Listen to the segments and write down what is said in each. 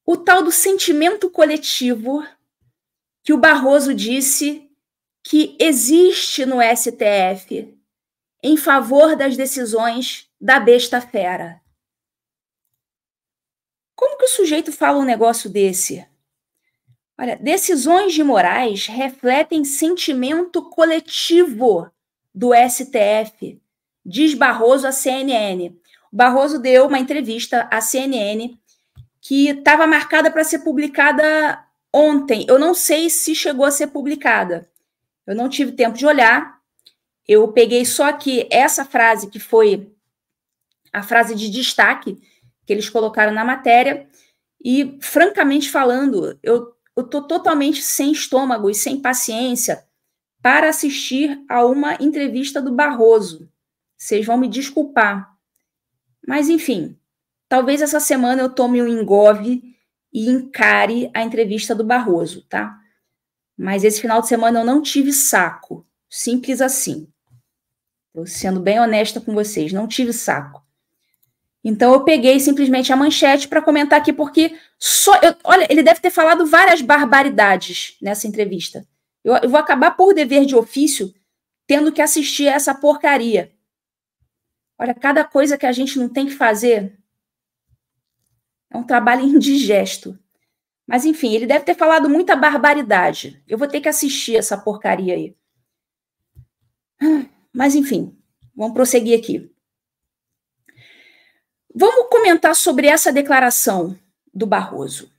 o tal do sentimento coletivo que o Barroso disse que existe no STF em favor das decisões da besta fera. Como que o sujeito fala um negócio desse? Olha, decisões de Moraes refletem sentimento coletivo do STF, diz Barroso à CNN. O Barroso deu uma entrevista à CNN que estava marcada para ser publicada ontem. Eu não sei se chegou a ser publicada. Eu não tive tempo de olhar. Eu peguei só aqui essa frase, que foi a frase de destaque que eles colocaram na matéria. E, francamente falando, eu estou totalmente sem estômago e sem paciência para assistir a uma entrevista do Barroso. Vocês vão me desculpar. Mas, enfim, talvez essa semana eu tome um engove e encare a entrevista do Barroso, tá? Mas esse final de semana eu não tive saco. Simples assim. Estou sendo bem honesta com vocês, não tive saco. Então eu peguei simplesmente a manchete para comentar aqui, porque olha, ele deve ter falado várias barbaridades nessa entrevista. Eu vou acabar, por dever de ofício, tendo que assistir a essa porcaria. Olha, cada coisa que a gente não tem que fazer é um trabalho indigesto. Mas, enfim, ele deve ter falado muita barbaridade. Eu vou ter que assistir essa porcaria aí. Mas, enfim, vamos prosseguir aqui. Vamos comentar sobre essa declaração do Barroso.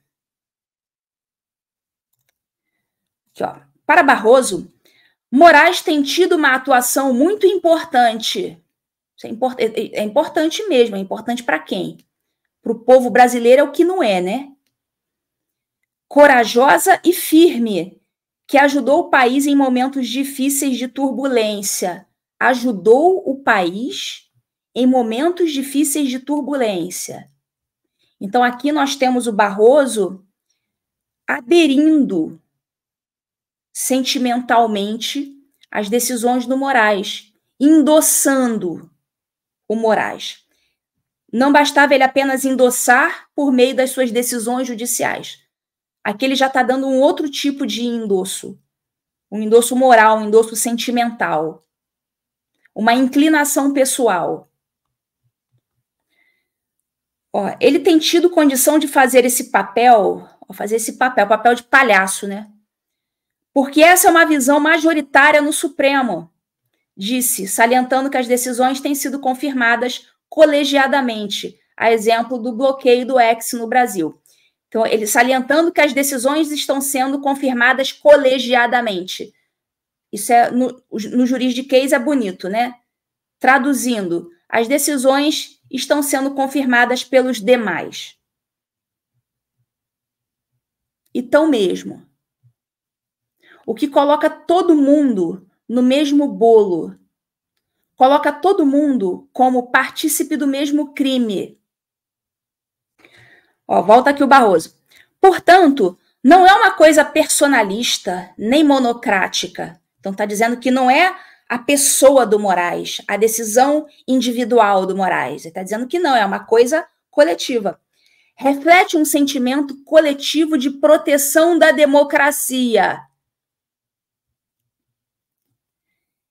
Aqui, ó. Para Barroso, Moraes tem tido uma atuação muito importante. Isso é importante mesmo. É importante para quem? Para o povo brasileiro é o que não é, né? Corajosa e firme, que ajudou o país em momentos difíceis de turbulência. Ajudou o país em momentos difíceis de turbulência. Então, aqui nós temos o Barroso aderindo sentimentalmente às decisões do Moraes, endossando o Moraes. Não bastava ele apenas endossar por meio das suas decisões judiciais. Aqui ele já está dando um outro tipo de endosso. Um endosso moral, um endosso sentimental. Uma inclinação pessoal. Ó, ele tem tido condição de fazer esse papel, papel de palhaço, né? Porque essa é uma visão majoritária no Supremo, disse, salientando que as decisões têm sido confirmadas colegiadamente, a exemplo do bloqueio do X no Brasil. Então, ele salientando que as decisões estão sendo confirmadas colegiadamente. Isso é, no juridiquês é bonito, né? Traduzindo, as decisões estão sendo confirmadas pelos demais. E tão mesmo. O que coloca todo mundo no mesmo bolo. Coloca todo mundo como partícipe do mesmo crime. Ó, volta aqui o Barroso. Portanto, não é uma coisa personalista nem monocrática. Então, está dizendo que não é a pessoa do Moraes, a decisão individual do Moraes. Ele está dizendo que não, é uma coisa coletiva. Reflete um sentimento coletivo de proteção da democracia.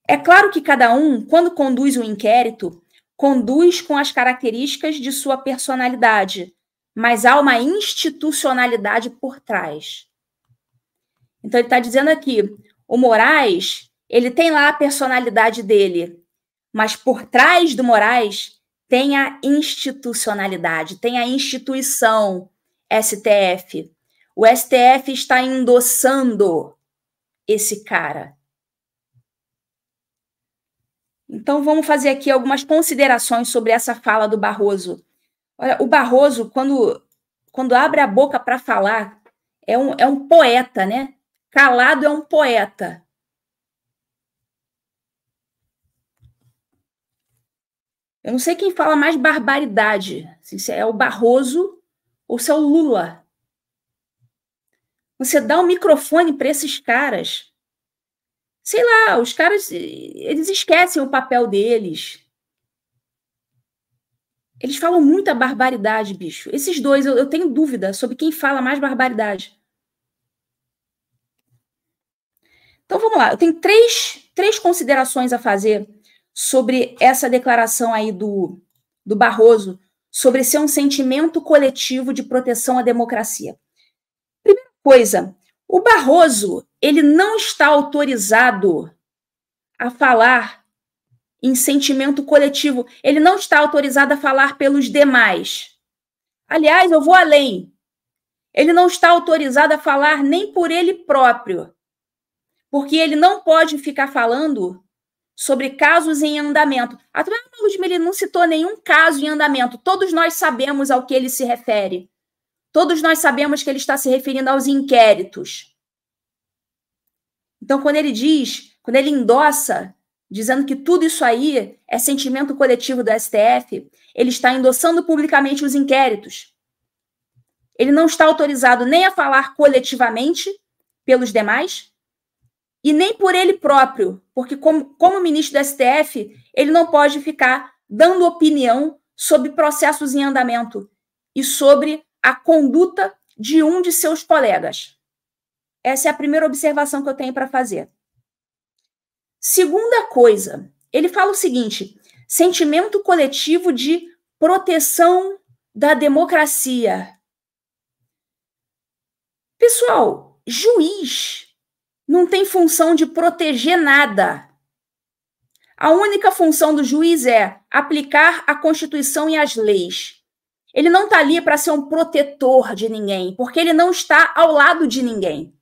É claro que cada um, quando conduz um inquérito, conduz com as características de sua personalidade, mas há uma institucionalidade por trás. Então, ele está dizendo aqui, o Moraes, ele tem lá a personalidade dele, mas por trás do Moraes tem a institucionalidade, tem a instituição STF. O STF está endossando esse cara. Então, vamos fazer aqui algumas considerações sobre essa fala do Barroso. Olha, o Barroso, quando abre a boca para falar, é um poeta, né? Calado é um poeta. Eu não sei quem fala mais barbaridade, se é o Barroso ou se é o Lula. Você dá um microfone para esses caras, sei lá, os caras, eles esquecem o papel deles. Eles falam muita barbaridade, bicho. Esses dois, eu tenho dúvida sobre quem fala mais barbaridade. Então, vamos lá. Eu tenho três considerações a fazer sobre essa declaração aí do Barroso, sobre ser um sentimento coletivo de proteção à democracia. Primeira coisa, o Barroso, ele não está autorizado a falar em sentimento coletivo. Ele não está autorizado a falar pelos demais. Aliás, eu vou além. Ele não está autorizado a falar nem por ele próprio, porque ele não pode ficar falando sobre casos em andamento. A Ludmilla, ele não citou nenhum caso em andamento. Todos nós sabemos ao que ele se refere. Todos nós sabemos que ele está se referindo aos inquéritos. Então, quando ele endossa, dizendo que tudo isso aí é sentimento coletivo do STF, ele está endossando publicamente os inquéritos. Ele não está autorizado nem a falar coletivamente pelos demais e nem por ele próprio, porque como ministro do STF, ele não pode ficar dando opinião sobre processos em andamento e sobre a conduta de um de seus colegas. Essa é a primeira observação que eu tenho para fazer. Segunda coisa, ele fala o seguinte: sentimento coletivo de proteção da democracia. Pessoal, juiz não tem função de proteger nada. A única função do juiz é aplicar a Constituição e as leis. Ele não está ali para ser um protetor de ninguém, porque ele não está ao lado de ninguém.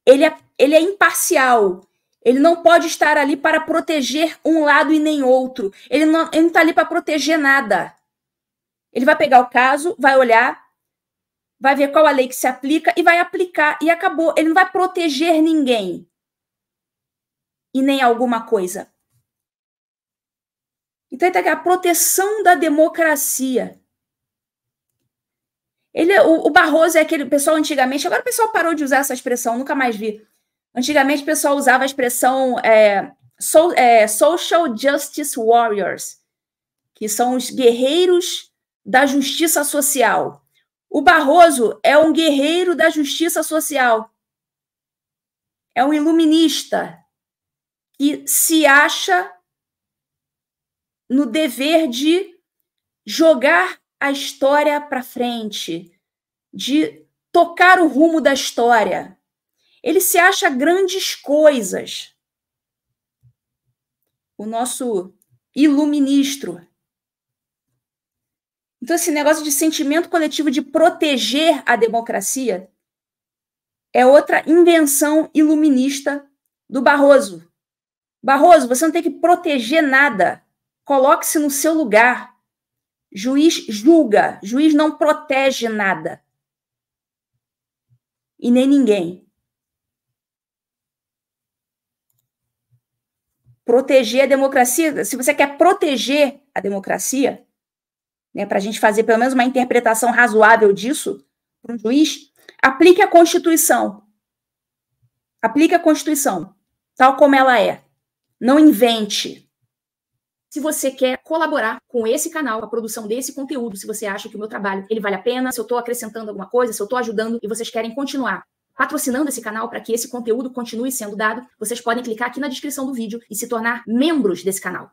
Ele é imparcial. Ele não pode estar ali para proteger um lado e nem outro. Ele não está ali para proteger nada. Ele vai pegar o caso, vai olhar, vai ver qual a lei que se aplica e vai aplicar. E acabou. Ele não vai proteger ninguém. E nem alguma coisa. Então, ele está aqui, a proteção da democracia. O Barroso é aquele pessoal antigamente, agora o pessoal parou de usar essa expressão, nunca mais vi. Antigamente o pessoal usava a expressão Social Justice Warriors, que são os guerreiros da justiça social. O Barroso é um guerreiro da justiça social. É um iluminista que se acha no dever de jogar a história para frente, de tocar o rumo da história. Ele se acha grandes coisas. O nosso iluministro. Então, esse negócio de sentimento coletivo de proteger a democracia é outra invenção iluminista do Barroso. Barroso, você não tem que proteger nada. Coloque-se no seu lugar. Juiz julga, juiz não protege nada. E nem ninguém. Proteger a democracia, se você quer proteger a democracia, né, para a gente fazer pelo menos uma interpretação razoável disso, para um juiz, aplique a Constituição. Aplique a Constituição, tal como ela é. Não invente. Se você quer colaborar com esse canal, com a produção desse conteúdo, se você acha que o meu trabalho ele vale a pena, se eu estou acrescentando alguma coisa, se eu estou ajudando e vocês querem continuar patrocinando esse canal para que esse conteúdo continue sendo dado, vocês podem clicar aqui na descrição do vídeo e se tornar membros desse canal.